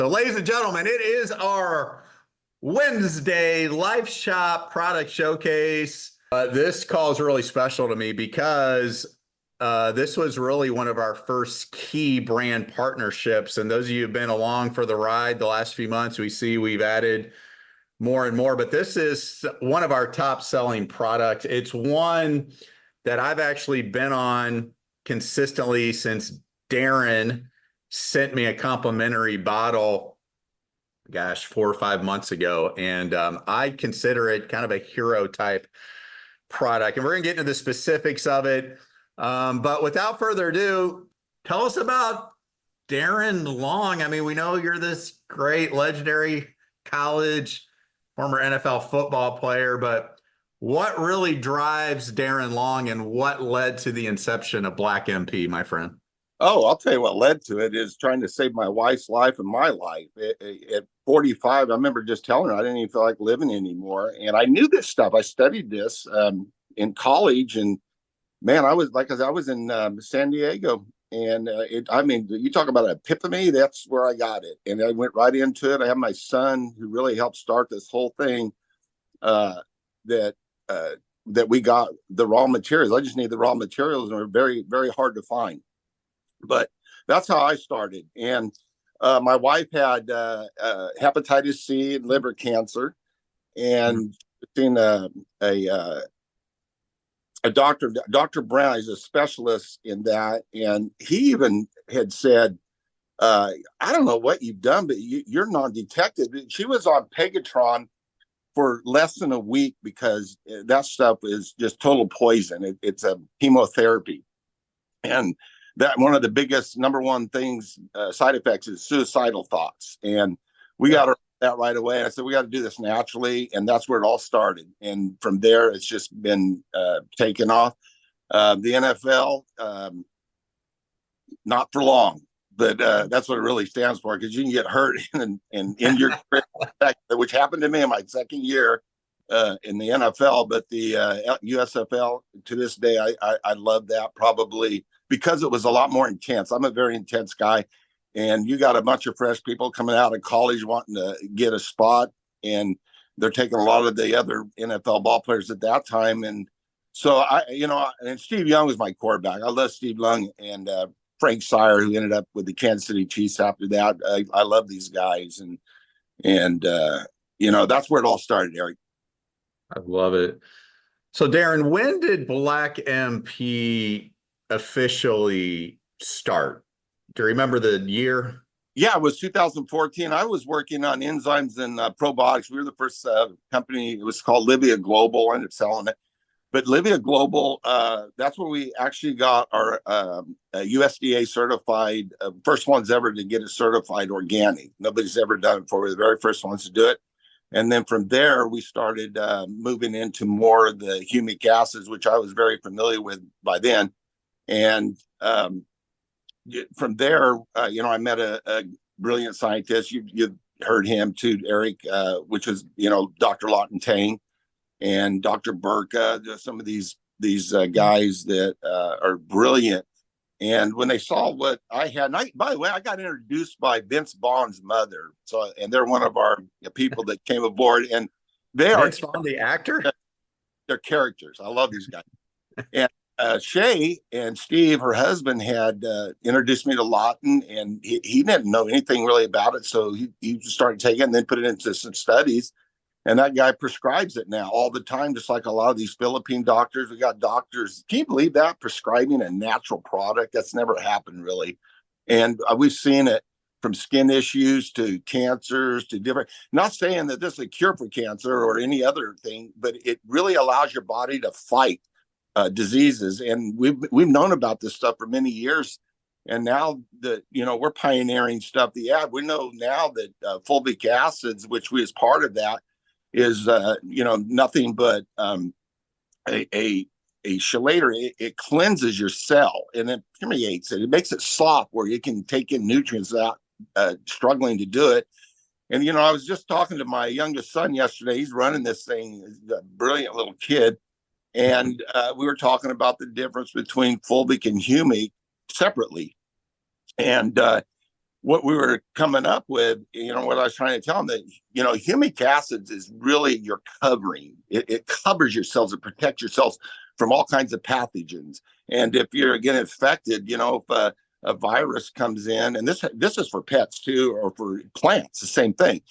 So, ladies and gentlemen, it is our Wednesday Life Shop product showcase. This call is really special to me because this was really one of our first key brand partnerships. And those of you who've been along for the ride the last few months, we see we've added more and more. But this is one of our top selling products. It's one that I've actually been on consistently since Darren sent me a complimentary bottle, gosh, 4 or 5 months ago. And I consider it kind of a hero type product. And we're going to get into the specifics of it. But without further ado, tell us about Darren Long. I mean, we know you're this great, legendary college, former NFL football player, but what really drives Darren Long and what led to the inception of BlackMP, my friend? Oh, I'll tell you what led to it is trying to save my wife's life and my life. At 45, I remember just telling her I didn't even feel like living anymore. And I knew this stuff. I studied this in college. And man, I was in San Diego. And you talk about an epiphany, that's where I got it. And I went right into it. I have my son who really helped start this whole thing that we got the raw materials. I just need the raw materials, and they're very, very hard to find. But that's how I started. And my wife had hepatitis C and liver cancer, and seen a doctor, Dr. Brown. He's a specialist in that, and he even had said, "I don't know what you've done, but you're non-detected." She was on Pegatron for less than a week because that stuff is just total poison. It's a chemotherapy, and that one of the biggest number one things side effects is suicidal thoughts. And we got her that right away. I said, we got to do this naturally. And that's where it all started. And from there, it's just been taken off. The NFL, not for long, but that's what it really stands for, because you can get hurt in your career, which happened to me in my second year in the NFL. But the USFL, to this day, I love that, probably because it was a lot more intense. I'm a very intense guy, and you got a bunch of fresh people coming out of college wanting to get a spot, and they're taking a lot of the other NFL ball players at that time. And so and Steve Young was my quarterback. I love Steve Young and Frank Sire, who ended up with the Kansas City Chiefs after that. I love these guys, and that's where it all started, Eric. I love it. So, Darren, when did BlackMP officially start? Do you remember the year? Yeah, it was 2014. I was working on enzymes and probiotics. We were the first company. It was called Livia Global. I ended up selling it. But Livia Global, that's where we actually got our USDA certified, first ones ever to get it certified organic. Nobody's ever done it before. We're the very first ones to do it. And then from there, we started moving into more of the humic acids, which I was very familiar with by then. And from there, I met a brilliant scientist. You heard him too, Eric, which was, Dr. Lawton Tang and Dr. Burka, some of these guys that are brilliant. And when they saw what I had, and by the way, I got introduced by Vince Vaughn's mother. And they're one of our people that came aboard, and they Vince Vaughn, the actor. They're characters. I love these guys. And Shay and Steve, her husband, had introduced me to Lawton, and he didn't know anything really about it. So he started taking it and then put it into some studies. And that guy prescribes it now all the time, just like a lot of these Philippine doctors. We got doctors, can you believe that, prescribing a natural product? That's never happened, really. And we've seen it from skin issues to cancers to different, not saying that this is a cure for cancer or any other thing, but it really allows your body to fight diseases. And we've known about this stuff for many years. And now that, we're pioneering stuff. We know now that fulvic acids, which was part of that, is nothing but a chelator. It cleanses your cell and it permeates it. It makes it soft where you can take in nutrients without struggling to do it. And I was just talking to my youngest son yesterday. He's running this thing. He's a brilliant little kid, and we were talking about the difference between fulvic and humic separately. And what we were coming up with, what I was trying to tell them, that, humic acids is really your covering. It covers your cells. It protects your cells from all kinds of pathogens. And if you're getting infected, if a virus comes in, and this is for pets too, or for plants, the same thing.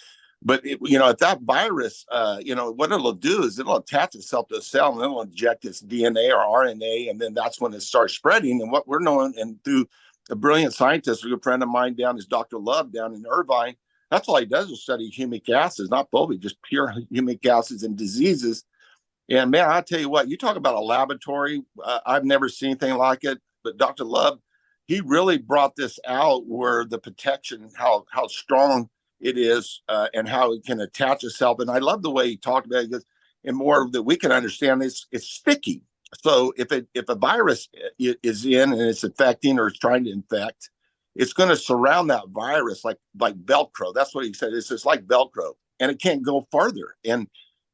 But if that virus, what it'll do is it'll attach itself to a cell and it'll inject its DNA or RNA, and then that's when it starts spreading. And what we're knowing, and through a brilliant scientist, a good friend of mine down is Dr. Love down in Irvine. That's all he does is study humic acids, not fulvic, just pure humic acids and diseases. And man, I tell you what, you talk about a laboratory. I've never seen anything like it. But Dr. Love, he really brought this out, where the protection, how strong it is, and how it can attach itself. And I love the way he talked about it, because, and more that we can understand, it's sticky. So if a virus is in and it's affecting or it's trying to infect, it's going to surround that virus like Velcro. That's what he said. It's just like Velcro, and it can't go farther. And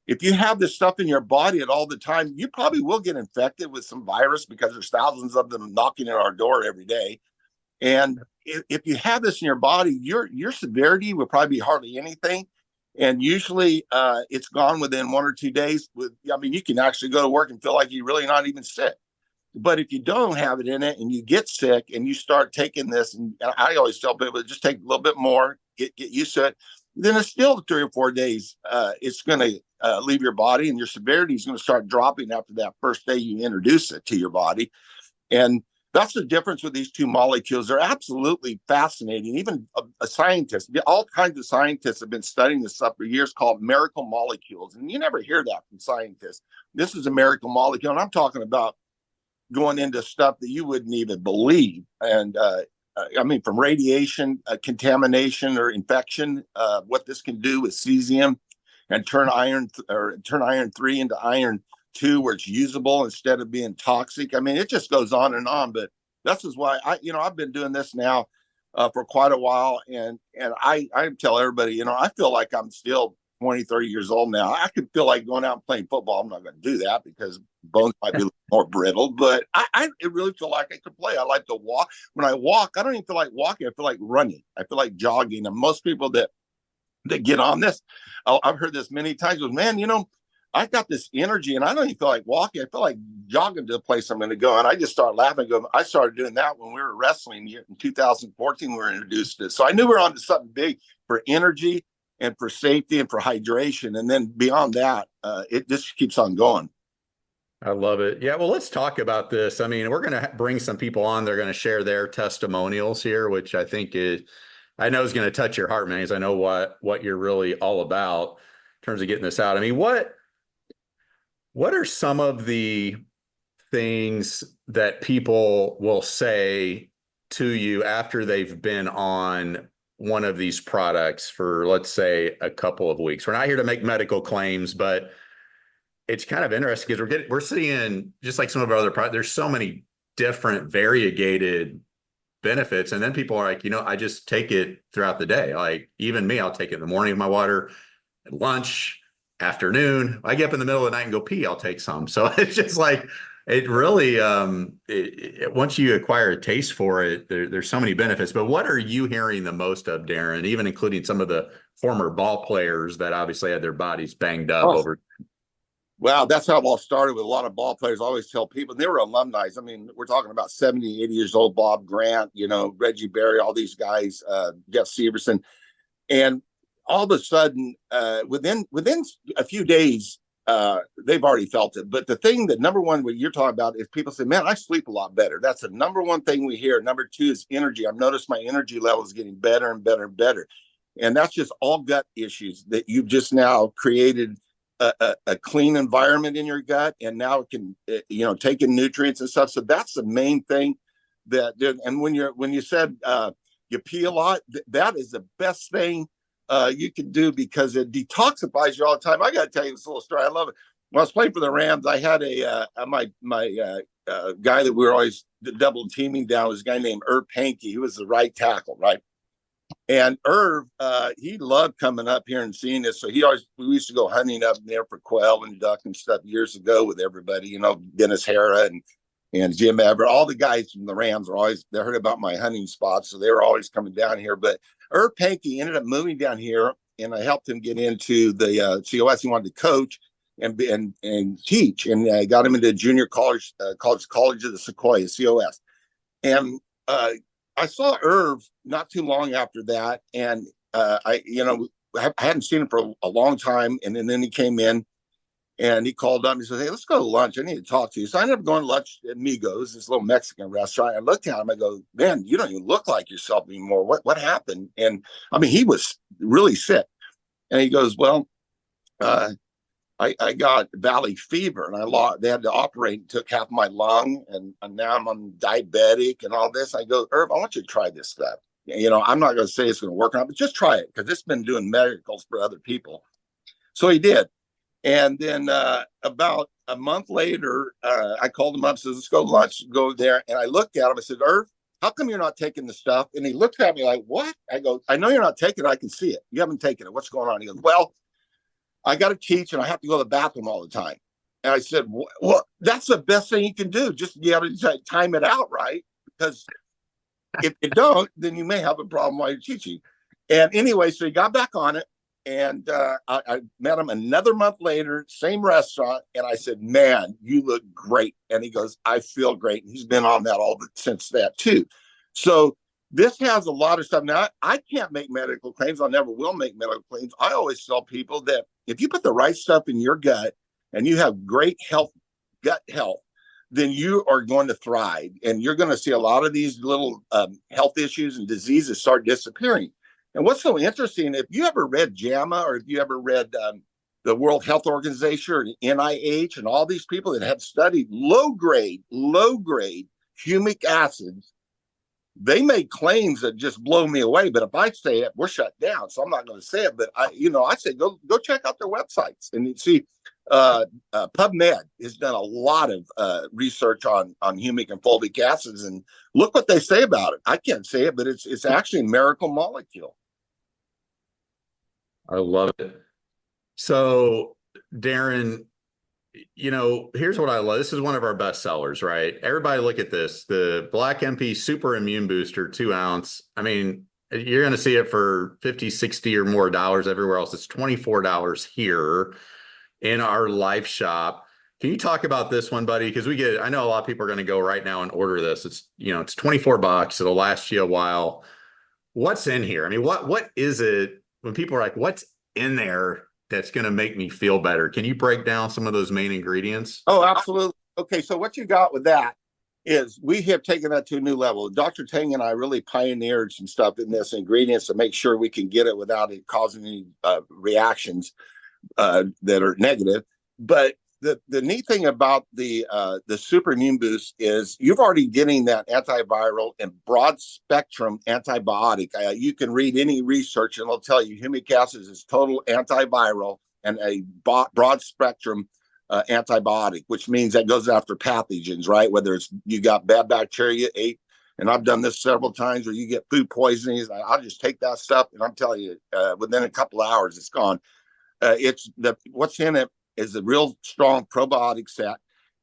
if you have this stuff in your body at all the time, you probably will get infected with some virus, because there's thousands of them knocking at our door every day. And if you have this in your body, your severity will probably be hardly anything. And usually it's gone within 1 or 2 days. You can actually go to work and feel like you're really not even sick. But if you don't have it in it and you get sick and you start taking this, and I always tell people, just take a little bit more, get used to it, then it's still 3 or 4 days. It's going to leave your body, and your severity is going to start dropping after that first day you introduce it to your body. And that's the difference with these two molecules. They're absolutely fascinating. Even a scientist, all kinds of scientists have been studying this stuff for years, called miracle molecules. And you never hear that from scientists. This is a miracle molecule. And I'm talking about going into stuff that you wouldn't even believe. And from radiation, contamination, or infection, what this can do with cesium, and turn iron 3 into iron 2, where it's usable instead of being toxic. It just goes on and on. But this is why I've been doing this now for quite a while, and I tell everybody, I feel like I'm still 20, 30 years old now. I could feel like going out and playing football. I'm not going to do that because bones might be more brittle, but I really feel like I could play. I like to walk. When I walk, I don't even feel like walking. I feel like running. I feel like jogging. And most people that get on this, I've heard this many times, was, man, I got this energy and I don't even feel like walking. I feel like jogging to the place I'm going to go. And I just start laughing. I started doing that when we were wrestling in 2014. We were introduced to it. So I knew we were onto something big for energy and for safety and for hydration. And then beyond that, it just keeps on going. I love it. Yeah, well, let's talk about this. We're going to bring some people on. They're going to share their testimonials here, which I think I know is going to touch your heart, man, because I know what you're really all about in terms of getting this out. What are some of the things that people will say to you after they've been on one of these products for, let's say, a couple of weeks? We're not here to make medical claims, but it's kind of interesting because we're seeing, just like some of our other products, there's so many different variegated benefits. And then people are like, I just take it throughout the day. Like even me, I'll take it in the morning with my water, at lunch, afternoon. I get up in the middle of the night and go pee, I'll take some. So it's just like, it really, once you acquire a taste for it, there's so many benefits. But what are you hearing the most of, Darren, even including some of the former ball players that obviously had their bodies banged up over? Wow, that's how it all started with a lot of ball players. I always tell people, they were alumni. We're talking about 70, 80 years old, Bob Grant, Reggie Berry, all these guys, Jeff Severson. And all of a sudden, within a few days, they've already felt it. But the thing that number one, what you're talking about, is people say, man, I sleep a lot better. That's the number one thing we hear. Number two is energy. I've noticed my energy level is getting better and better and better. And that's just all gut issues that you've just now created a clean environment in your gut, and now it can take in nutrients and stuff. So that's the main thing and when you said you pee a lot, that is the best thing you can do, because it detoxifies you all the time. I got to tell you this little story. I love it. When I was playing for the Rams, I had my guy that we were always double teaming down was a guy named Irv Pankey. He was the right tackle, right? And Irv, he loved coming up here and seeing this. So we used to go hunting up there for quail and duck and stuff years ago with everybody, Dennis Hara and Jim Everett. All the guys from the Rams are always, they heard about my hunting spots, so they were always coming down here. But Herb Pankey ended up moving down here, and I helped him get into the COS. He wanted to coach and teach, and I got him into junior college, College of the Sequoia, COS. And I saw Irv not too long after that, and I hadn't seen him for a long time, and then he came in, and he called up and he said, "Hey, let's go to lunch. I need to talk to you." So I ended up going to lunch at Migos, this little Mexican restaurant. I looked at him, I go, "Man, you don't even look like yourself anymore. What happened?" And I mean, he was really sick. And he goes, "Well, I got valley fever, and they had to operate and took half of my lung, and now I'm diabetic and all this." I go, "Herb, I want you to try this stuff. I'm not going to say it's going to work on, but just try it, because it's been doing miracles for other people." So he did. And then about a month later, I called him up and said, "Let's go to lunch, go there." And I looked at him. I said, "Herb, how come you're not taking the stuff?" And he looked at me like, "What?" I go, "I know you're not taking it. I can see it. You haven't taken it. What's going on?" He goes, "Well, I got to teach, and I have to go to the bathroom all the time." And I said, "Well, that's the best thing you can do. Just you got to time it out right, because if you don't, then you may have a problem while you're teaching." And anyway, so he got back on it. And I met him another month later, same restaurant. And I said, "Man, you look great." And he goes, "I feel great." And he's been on that since that too. So this has a lot of stuff. Now, I can't make medical claims. I never will make medical claims. I always tell people that if you put the right stuff in your gut and you have great gut health, then you are going to thrive. And you're going to see a lot of these little health issues and diseases start disappearing. And what's so interesting, if you ever read JAMA, or if you ever read the World Health Organization or NIH, and all these people that have studied low grade humic acids, they make claims that just blow me away. But if I say it, we're shut down. So I'm not going to say it. But I say go check out their websites, and you see PubMed has done a lot of research on humic and fulvic acids, and look what they say about it. I can't say it, but it's actually a miracle molecule. I love it. So, Darren, here's what I love. This is one of our best sellers, right? Everybody look at this. The BlackMP Super Immune Booster, 2 ounce. I mean, you're going to see it for 50, 60 or more dollars everywhere else. It's $24 here in our life shop. Can you talk about this one, buddy? Because I know a lot of people are going to go right now and order this. It's $24. It'll last you a while. What's in here? I mean, what is it when people are like, what's in there that's going to make me feel better? Can you break down some of those main ingredients? Oh, absolutely. Okay, so what you got with that is we have taken that to a new level. Dr. Tang and I really pioneered some stuff in this ingredients to make sure we can get it without it causing any reactions that are negative. But the neat thing about the super immune boost is you've already getting that antiviral and broad spectrum antibiotic. You can read any research and it'll tell you humic acid is total antiviral and a broad spectrum antibiotic, which means that goes after pathogens, right? Whether it's you got bad bacteria, and I've done this several times, where you get food poisoning. I'll just take that stuff, and I'm telling you, within a couple of hours, it's gone. What's in it is a real strong probiotic set.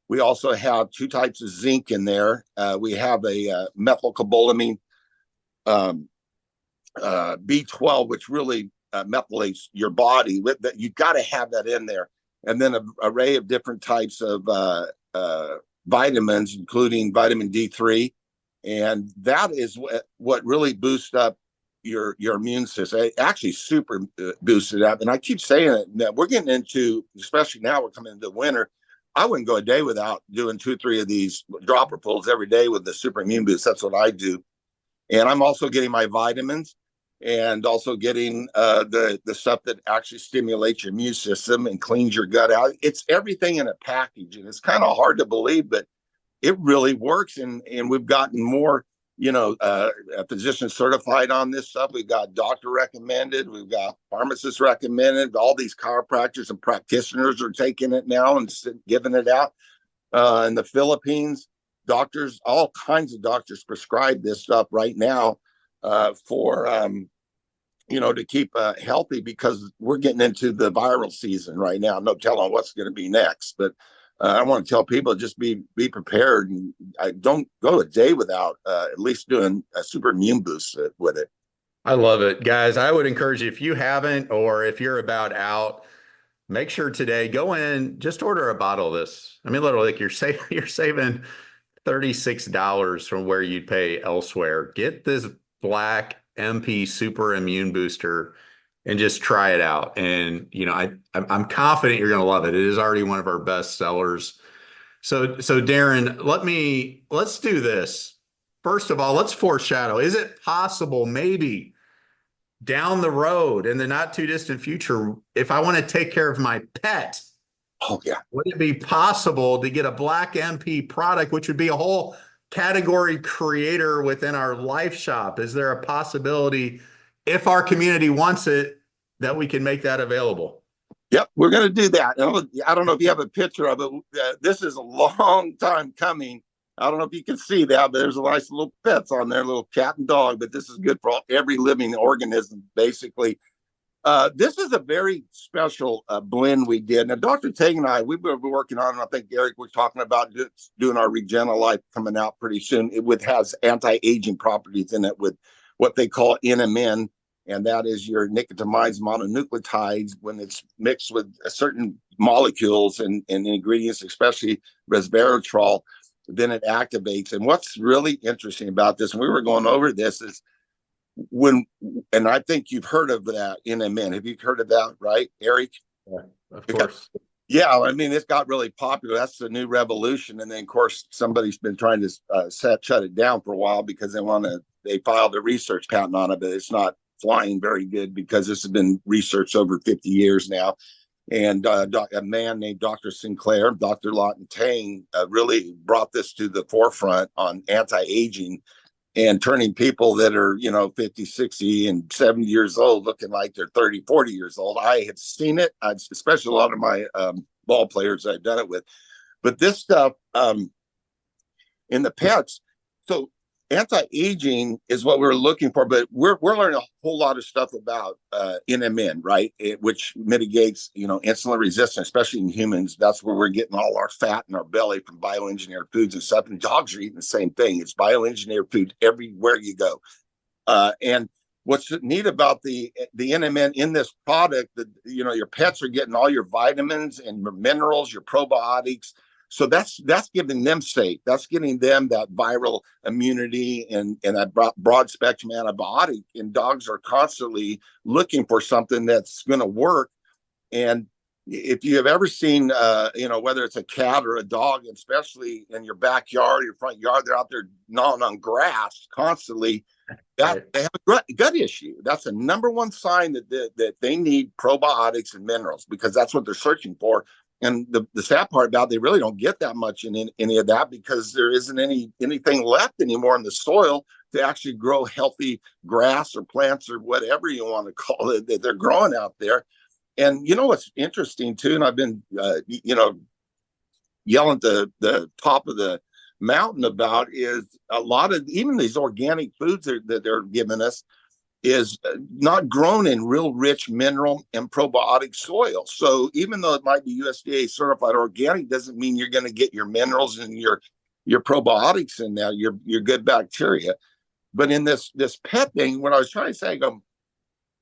We also have 2 types of zinc in there. We have a methylcobalamin B12, which really methylates your body. With that, you've got to have that in there. And then an array of different types of vitamins, including vitamin D3, and that is what really boosts up your immune system. It actually super boosted up. And I keep saying it, that we're getting into, especially now we're coming into winter, I wouldn't go a day without doing 2 or 3 of these dropper pulls every day with the super immune boost. That's what I do. And I'm also getting my vitamins, and also getting the stuff that actually stimulates your immune system and cleans your gut out. It's everything in a package, and it's kind of hard to believe, but it really works. And we've gotten more physician certified on this stuff. We've got doctor recommended, we've got pharmacist recommended. All these chiropractors and practitioners are taking it now and giving it out. In the Philippines, doctors, all kinds of doctors prescribe this stuff right now for to keep healthy, because we're getting into the viral season right now. No telling what's going to be next, but I want to tell people just be prepared. And I don't go a day without at least doing a super immune boost with it. I love it, guys. I would encourage you, if you haven't, or if you're about out, make sure today, go in, just order a bottle of this. I mean, literally, like you're saving $36 from where you'd pay elsewhere. Get this Black MP Super Immune Booster and just try it out. And I'm confident you're going to love it. It is already one of our best sellers. So Darren, let's do this. First of all, let's foreshadow. Is it possible, maybe down the road in the not too distant future, if I want to take care of my pet, Oh yeah. would it be possible to get a BlackMP product, which would be a whole category creator within our life shop? Is there a possibility, if our community wants it, that we can make that available? Yep, we're going to do that. I don't know if you have a picture of it. This is a long time coming. I don't know if you can see that, but there's a nice little pets on there, little cat and dog. But this is good for every living organism, basically. This is a very special blend we did. Now, Dr. Tang and I, we've been working on, and I think Eric was talking about doing our Regena Life coming out pretty soon. Has anti-aging properties in it with what they call NMN, and that is your nicotinamide mononucleotides. When it's mixed with certain molecules and ingredients, especially resveratrol, then it activates. And what's really interesting about this, and we were going over this, is and I think you've heard of that NMN. Have you heard of that, right, Eric? Yeah, of course. Yeah, I mean, it's got really popular. That's the new revolution. And then, of course, somebody's been trying to shut it down for a while because they filed a research patent on it, but it's not flying very good because this has been researched over 50 years now. And a man named Dr. Sinclair, Dr. Lawton Tang, really brought this to the forefront on anti-aging and turning people that are, 50, 60, and 70 years old looking like they're 30, 40 years old. I have seen it, especially a lot of my ball players I've done it with. But this stuff in the pets, so anti-aging is what we're looking for, but we're learning a whole lot of stuff about NMN, right? Which mitigates, insulin resistance, especially in humans. That's where we're getting all our fat in our belly from bioengineered foods and stuff. And dogs are eating the same thing. It's bioengineered food everywhere you go. And what's neat about the NMN in this product, that your pets are getting all your vitamins and your minerals, your probiotics. So that's giving them safe. That's getting them that viral immunity and that broad spectrum antibiotic. And dogs are constantly looking for something that's going to work. And if you have ever seen, whether it's a cat or a dog, especially in your backyard, your front yard, they're out there gnawing on grass constantly. They have a gut issue. That's the number one sign that they need probiotics and minerals, because that's what they're searching for. And the sad part about it, they really don't get that much in any of that, because there isn't anything left anymore in the soil to actually grow healthy grass or plants or whatever you want to call it that they're growing out there. And what's interesting too, and I've been yelling at the top of the mountain about, is a lot of even these organic foods that they're giving us is not grown in real rich mineral and probiotic soil. So even though it might be USDA certified organic, doesn't mean you're going to get your minerals and your probiotics in there, your good bacteria. But in this pet thing, what I was trying to say, I go,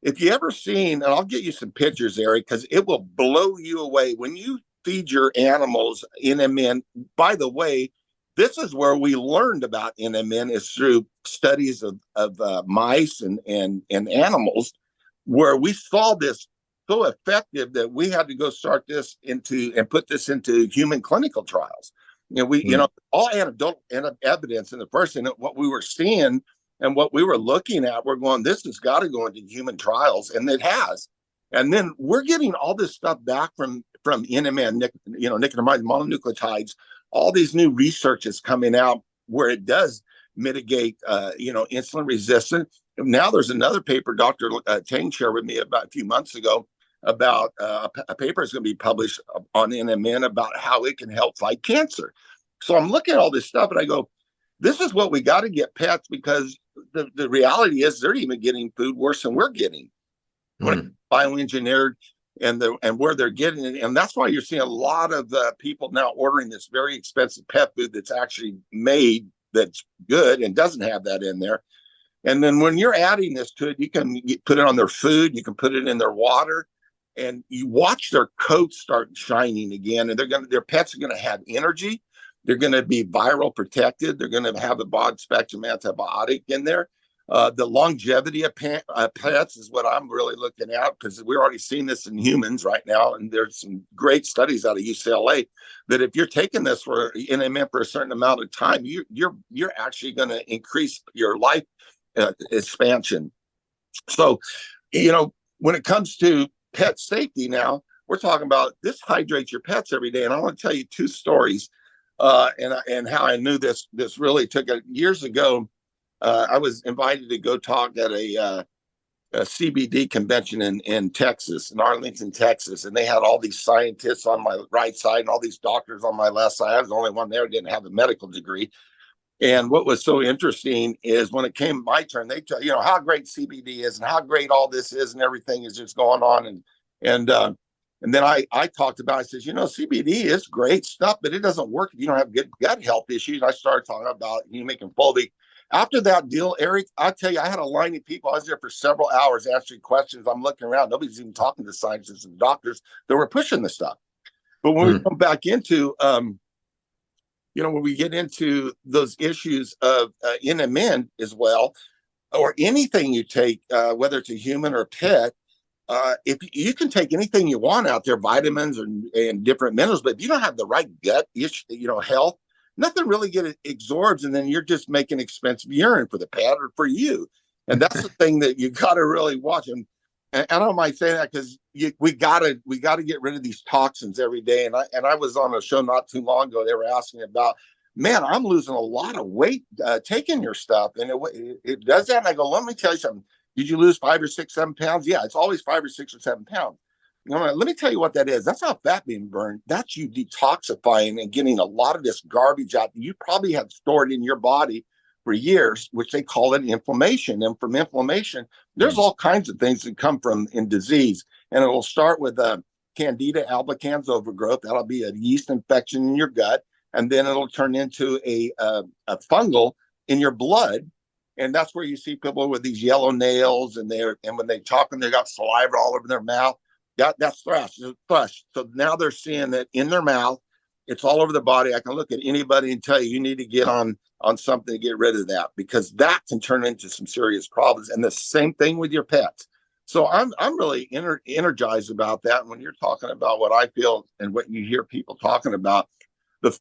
if you ever seen, and I'll get you some pictures, Eric, because it will blow you away when you feed your animals NMN. By the way, this is where we learned about NMN, is through studies of mice and animals, where we saw this so effective that we had to go start this and put this into human clinical trials. All anecdotal evidence in the first thing, what we were seeing and what we were looking at, we're going, this has got to go into human trials, and it has. And then we're getting all this stuff back from NMN, nicotinamide mononucleotides. All these new research is coming out where it does mitigate, insulin resistance. Now there's another paper Dr. Tang shared with me about a few months ago about a paper that's going to be published on NMN about how it can help fight cancer. So I'm looking at all this stuff and I go, this is what we got to get pets, because the reality is they're even getting food worse than we're getting. Bioengineered and where they're getting it. And that's why you're seeing a lot of people now ordering this very expensive pet food that's actually made that's good and doesn't have that in there. And then when you're adding this to it, you can put it on their food, you can put it in their water, and you watch their coats start shining again. And their pets are going to have energy. They're going to be viral protected. They're going to have a broad spectrum antibiotic in there. The longevity of pets is what I'm really looking at, because we're already seeing this in humans right now. And there's some great studies out of UCLA that if you're taking this for a certain amount of time, you're actually going to increase your life expansion. So, when it comes to pet safety now, we're talking about this hydrates your pets every day. And I want to tell you two stories and how I knew this really took years ago. I was invited to go talk at a CBD convention in Texas, in Arlington, Texas. And they had all these scientists on my right side and all these doctors on my left side. I was the only one there who didn't have a medical degree. And what was so interesting is when it came my turn, they tell how great CBD is and how great all this is and everything is just going on. And then I talked about, I says, CBD is great stuff, but it doesn't work if you don't have good gut health issues. I started talking about Humic and Fulvic. After that deal, Eric, I tell you, I had a line of people. I was there for several hours answering questions. I'm looking around. Nobody's even talking to scientists and doctors that were pushing this stuff. But when we come back into when we get into those issues of in a men as well, or anything you take, whether it's a human or a pet, if you can take anything you want out there, vitamins and different minerals, but if you don't have the right gut, health, nothing really absorbs, and then you're just making expensive urine for the pet or for you. And that's the thing that you got to really watch. And I don't mind saying that because we gotta get rid of these toxins every day. And I was on a show not too long ago. They were asking about, man, I'm losing a lot of weight taking your stuff, and it does that. And I go, let me tell you something. Did you lose 5 or 6, 7 pounds? Yeah, it's always 5 or 6 or 7 pounds. Let me tell you what that is. That's not fat being burned. That's you detoxifying and getting a lot of this garbage out that you probably have stored in your body for years, which they call it inflammation. And from inflammation, there's all kinds of things that come from in disease. And it will start with Candida albicans overgrowth. That'll be a yeast infection in your gut. And then it'll turn into a fungal in your blood. And that's where you see people with these yellow nails, and when they talk and they got saliva all over their mouth. That's thrush. So now they're seeing that in their mouth, it's all over the body. I can look at anybody and tell you need to get on something to get rid of that, because that can turn into some serious problems. And the same thing with your pets. So I'm really energized about that. And when you're talking about what I feel and what you hear people talking about,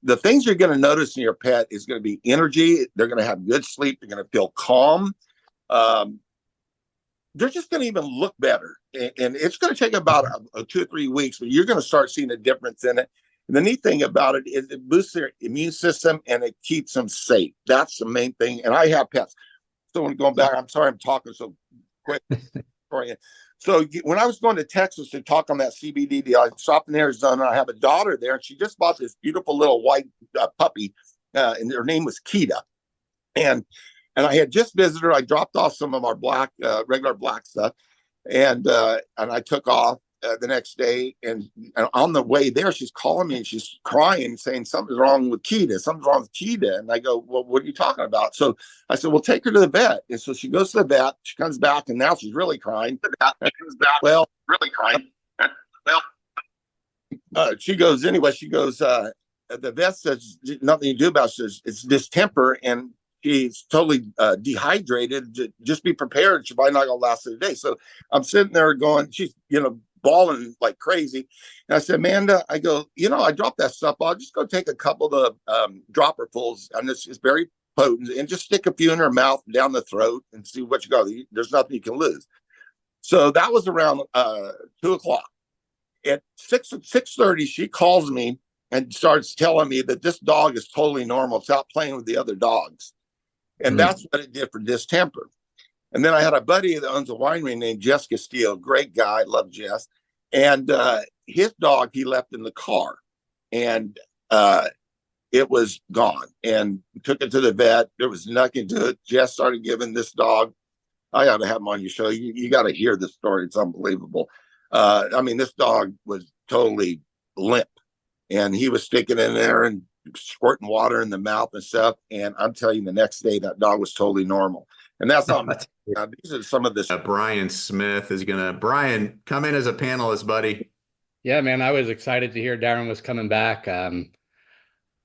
the things you're going to notice in your pet is going to be energy. They're going to have good sleep. They're going to feel calm. They're just going to even look better. And it's going to take about 2 or 3 weeks, but you're going to start seeing a difference in it. And the neat thing about it is it boosts their immune system and it keeps them safe. That's the main thing. And I have pets. So when going back, I'm sorry I'm talking so quick for you. So when I was going to Texas to talk on that CBD deal, I stopped in Arizona. I have a daughter there, and she just bought this beautiful little white puppy, and her name was Kita. And I had just visited her. I dropped off some of our regular black stuff, and I took off the next day. And on the way there, she's calling me and she's crying, saying something's wrong with Kita. Something's wrong with Kita. And I go, well, what are you talking about? So I said, well, take her to the vet. And so she goes to the vet. She comes back, and now she's really crying. Well, really crying. Well, she goes anyway. She goes. The vet says nothing to do about it. She says it's distemper, and she's totally dehydrated. Just be prepared. She might not gonna last a day. So I'm sitting there going, she's bawling like crazy. And I said, Amanda, I go, I dropped that stuff. I'll just go take a couple of dropperfuls, and it's very potent, and just stick a few in her mouth down the throat and see what you got. There's nothing you can lose. So that was around 2 o'clock. At 6:30, she calls me and starts telling me that this dog is totally normal. It's out playing with the other dogs. And that's what it did for distemper. And then I had a buddy that owns a winery named Jess Castillo, great guy, love Jess. And his dog he left in the car, and it was gone. And we took it to the vet. There was nothing to it. Jess started giving this dog, I got to have him on your show. You got to hear this story. It's unbelievable. I mean, this dog was totally limp, and he was sticking in there and squirting water in the mouth and stuff. And I'm telling you, the next day that dog was totally normal. And that's not these are some of this. Brian Smith is Brian, come in as a panelist, buddy. Yeah, man, I was excited to hear Darren was coming back.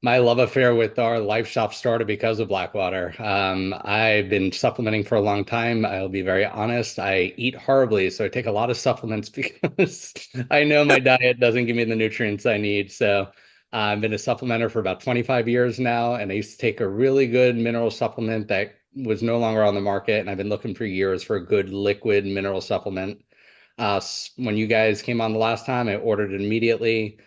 My love affair with our life shop started because of Blackwater. I've been supplementing for a long time. I'll be very honest. I eat horribly, so I take a lot of supplements because I know my diet doesn't give me the nutrients I need. So I've been a supplementer for about 25 years now, and I used to take a really good mineral supplement that was no longer on the market, and I've been looking for years for a good liquid mineral supplement. When you guys came on the last time, I ordered it immediately.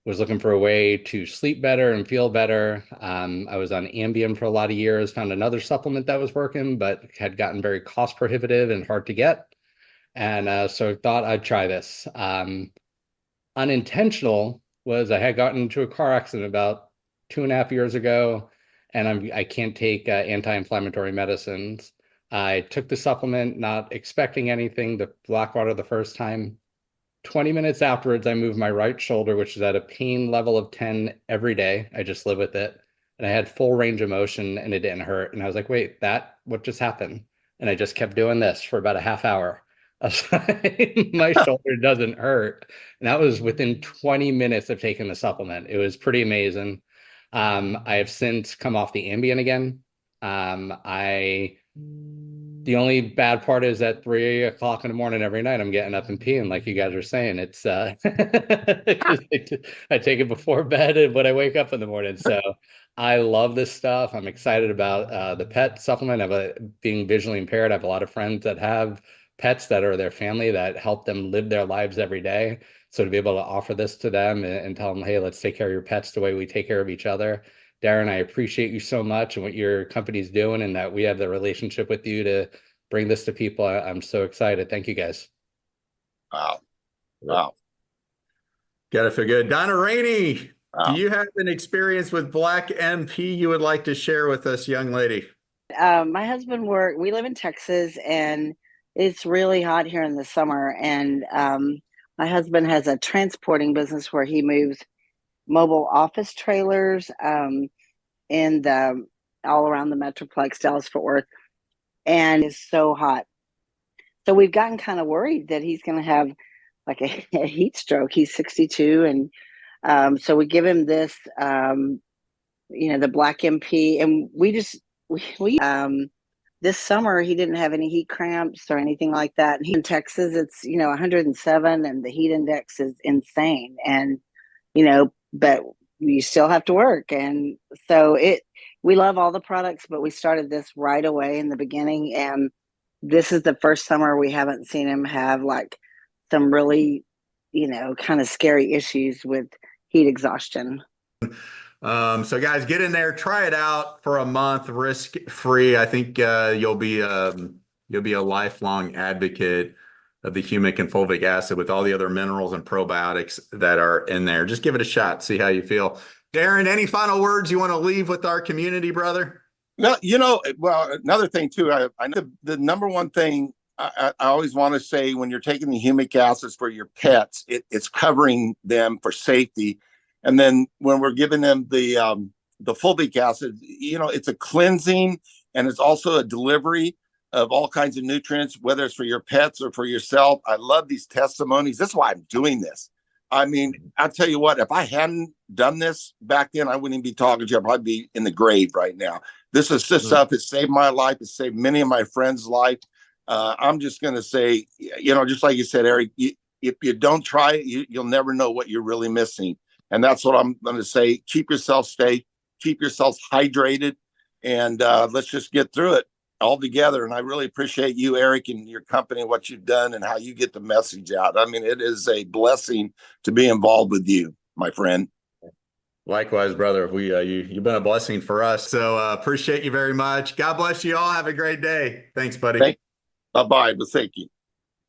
Was looking for a way to sleep better and feel better. I was on Ambien for a lot of years, found another supplement that was working, but had gotten very cost prohibitive and hard to get. And so I thought I'd try this. Unintentional was I had gotten into a car accident about 2.5 years ago, and I can't take anti-inflammatory medicines. I took the supplement, not expecting anything, the Blackwater the first time. 20 minutes afterwards, I moved my right shoulder, which is at a pain level of 10 every day. I just live with it. And I had full range of motion and it didn't hurt. And I was like, wait, what just happened? And I just kept doing this for about a half hour. I was like, my shoulder doesn't hurt. And that was within 20 minutes of taking the supplement. It was pretty amazing. I have since come off the Ambien again. The only bad part is at 3 o'clock in the morning every night, I'm getting up and peeing, like you guys are saying. It's I take it before bed and when I wake up in the morning. So I love this stuff. I'm excited about the pet supplement. Being visually impaired, I have a lot of friends that have pets that are their family that help them live their lives every day. So to be able to offer this to them and tell them, hey, let's take care of your pets the way we take care of each other. Darren, I appreciate you so much and what your company's doing, and that we have the relationship with you to bring this to people. I'm so excited. Thank you, guys. Wow. Wow. Gotta feel good. Donna Rainey, Wow. do you have an experience with BlackMP you would like to share with us, young lady? My husband we live in Texas, and it's really hot here in the summer. And my husband has a transporting business where he moves mobile office trailers all around the Metroplex, Dallas Fort Worth, and it's so hot. So we've gotten kind of worried that he's going to have like a heat stroke. He's 62, and so we give him this, the BlackMP, and this summer he didn't have any heat cramps or anything like that. And in Texas, it's 107, and the heat index is insane, and but you still have to work. And so we love all the products, but we started this right away in the beginning. And this is the first summer we haven't seen him have like some really, kind of scary issues with heat exhaustion. So guys, get in there, try it out for a month, risk free. I think you'll be a lifelong advocate of the humic and fulvic acid with all the other minerals and probiotics that are in there. Just give it a shot, see how you feel. Darren, any final words you want to leave with our community, brother? No, well, another thing too, I know the number one thing I always want to say when you're taking the humic acids for your pets, it's covering them for safety. And then when we're giving them the fulvic acid, it's a cleansing, and it's also a delivery of all kinds of nutrients, whether it's for your pets or for yourself. I love these testimonies. That's why I'm doing this. I mean, I'll tell you what, if I hadn't done this back then, I wouldn't even be talking to you. I'd probably be in the grave right now. This is just stuff. It saved my life. It saved many of my friends' life. I'm just going to say, just like you said, Eric, if you don't try it, you'll never know what you're really missing. And that's what I'm going to say. Keep yourself safe, keep yourself hydrated, and let's just get through it all together. And I really appreciate you, Eric, and your company, what you've done and how you get the message out. I mean, it is a blessing to be involved with you, my friend. Likewise, brother. You've been a blessing for us. So appreciate you very much. God bless you all. Have a great day. Thanks, buddy. Bye-bye. But thank you.